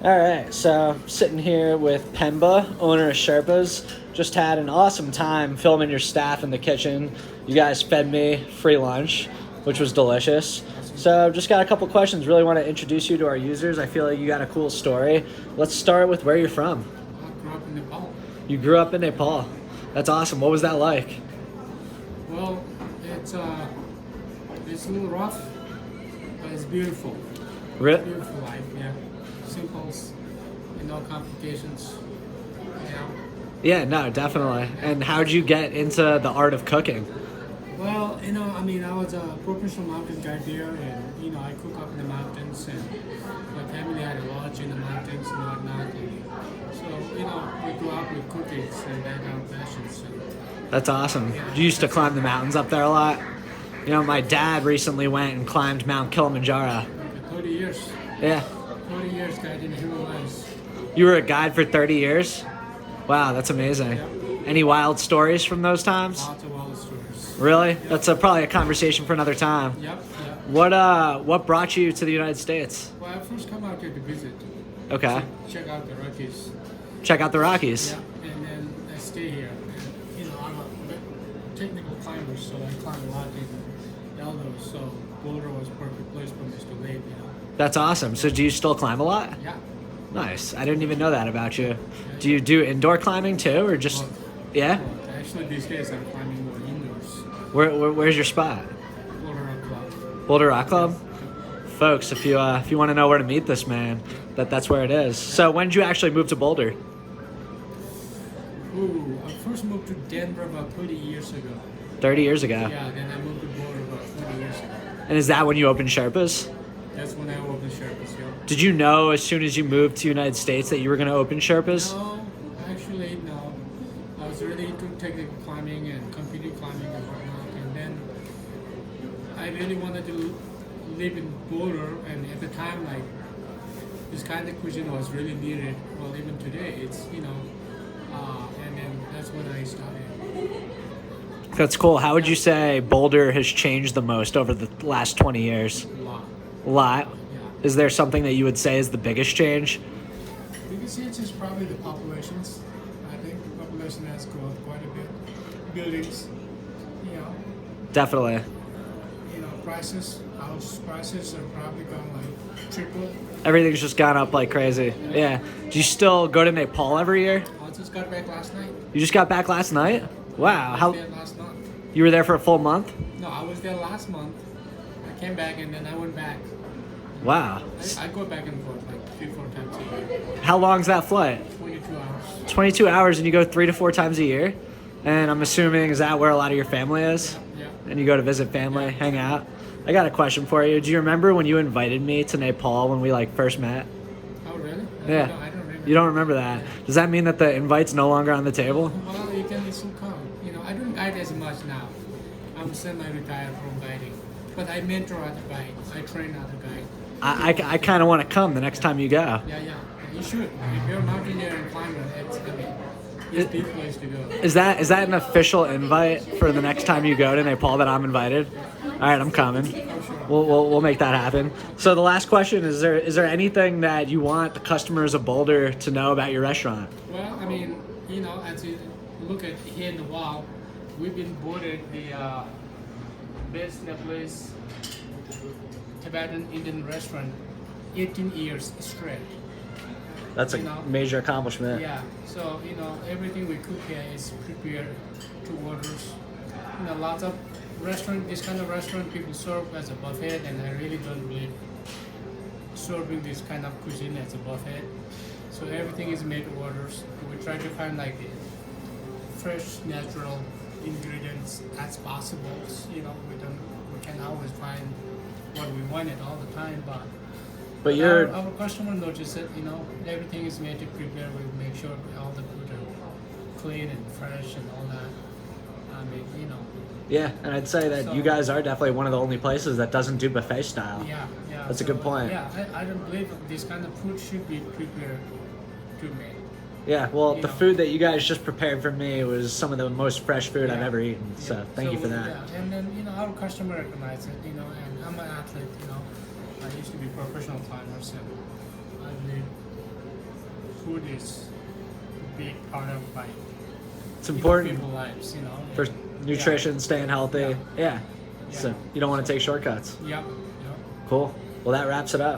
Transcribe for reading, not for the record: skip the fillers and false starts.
All right, so sitting here with Pemba, owner of Sherpas. Just had an awesome time filming your staff in the kitchen. You guys fed me free lunch, which was delicious. So just got a couple questions. Really want to introduce you to our users. I feel like you got a cool story. Let's start with where you're from. I grew up in Nepal. You grew up in Nepal. That's awesome. What was that like? Well, it's a little rough, but it's beautiful. Beautiful life, yeah. Simples, and no complications. Yeah. Yeah, no, definitely. And how'd you get into the art of cooking? Well, I was a professional mountain guide there, and I cook up in the mountains, and my family had a lodge in the mountains and whatnot. And so, we grew up with cookies and that our passions. And, That's awesome. You used to climb the mountains up there a lot? You know, my dad recently went and climbed Mount Kilimanjaro. 30 years. Yeah. 30 years guide in the Himalayas. You were a guide for 30 years? Wow, that's amazing. Yep. Any wild stories from those times? Lots of wild stories. Really? Yep. That's probably a conversation for another time. Yep. What brought you to the United States? Well, I first come out here to visit. Okay. Check out the Rockies. Check out the Rockies. Yeah, and then I stay here. And, I'm a technical climber, so I climb a lot in Eldos. So Boulder was a perfect place for me to live. That's awesome. So do you still climb a lot? Yeah. Nice. I didn't even know that about you. Do you do indoor climbing too, or just... Yeah? Well, actually, these days I'm climbing more indoors. Where's your spot? Boulder Rock Club. Boulder Rock Club? Folks, if you want to know where to meet this man, that's where it is. So when did you actually move to Boulder? Ooh, I first moved to Denver about 30 years ago. 30 years ago. Yeah, then I moved to Boulder about 30 years ago. And is that when you opened Sherpas? That's when I opened Sherpas, yeah. Did you know as soon as you moved to the United States that you were going to open Sherpas? No, actually, no. I was really into technical climbing and competing climbing and whatnot, and then I really wanted to live in Boulder, and at the time, like, this kind of cuisine was really needed. Well, even today, it's, and then that's when I started. That's cool. How would you say Boulder has changed the most over the last 20 years? A lot. A lot? Yeah. Is there something that you would say is the biggest change? Biggest change is probably the populations. I think the population has grown quite a bit. Buildings, Definitely. house prices are probably gone like triple. Everything's just gone up like crazy. Yeah. Do you still go to Nepal every year? I just got back last night. You just got back last night? Wow. I was there last month. You were there for a full month? No, I was there last month. I came back and then I went back. Wow. I go back and forth like 3-4 times a year. How long's that flight? 22 hours. 22 hours and you go 3 to 4 times a year? And I'm assuming, is that where a lot of your family is? Yeah. And you go to visit family, hang out? I got a question for you. Do you remember when you invited me to Nepal when we first met? Oh, really? Yeah. I don't remember. You don't remember that? Does that mean that the invite's no longer on the table? Well, you can still come. I don't guide as much now. I'm semi-retired from guiding. But I mentor other guides. I train other guides. I kind of want to come the next time you go. Yeah. You should. If you're a mountaineer and climber, it's the place to go. Is that an official invite for the next time you go to Nepal that I'm invited? All right, I'm coming. We'll make that happen. So the last question is there anything that you want the customers of Boulder to know about your restaurant? Well, as you look at here in the wall, we've been voted the best Nepalese Tibetan Indian restaurant 18 years straight. That's a major accomplishment. Yeah, so everything we cook here is prepared to orders. Lots of this kind of restaurant people serve as a buffet, and I really don't believe serving this kind of cuisine as a buffet. So everything is made to orders. We try to find like the fresh, natural ingredients as possible. We can always find what we wanted all the time, but our customer notices that everything is made to prepare. We make sure all the food are clean and fresh and all that. Yeah, and I'd say that you guys are definitely one of the only places that doesn't do buffet style. Yeah. That's a good point. Yeah, I don't believe this kind of food should be prepared to me. Yeah, well, the food that you guys just prepared for me was some of the most fresh food I've ever eaten. So thank you for that. Yeah, and then our customer recognizes it. And I'm an athlete. I used to be a professional climber, so I believe food is a big part of like It's important people's lives, you know. for nutrition, staying healthy. Yeah. Yeah. So you don't want to take shortcuts. Yep. Yep. Cool. Well, that wraps it up.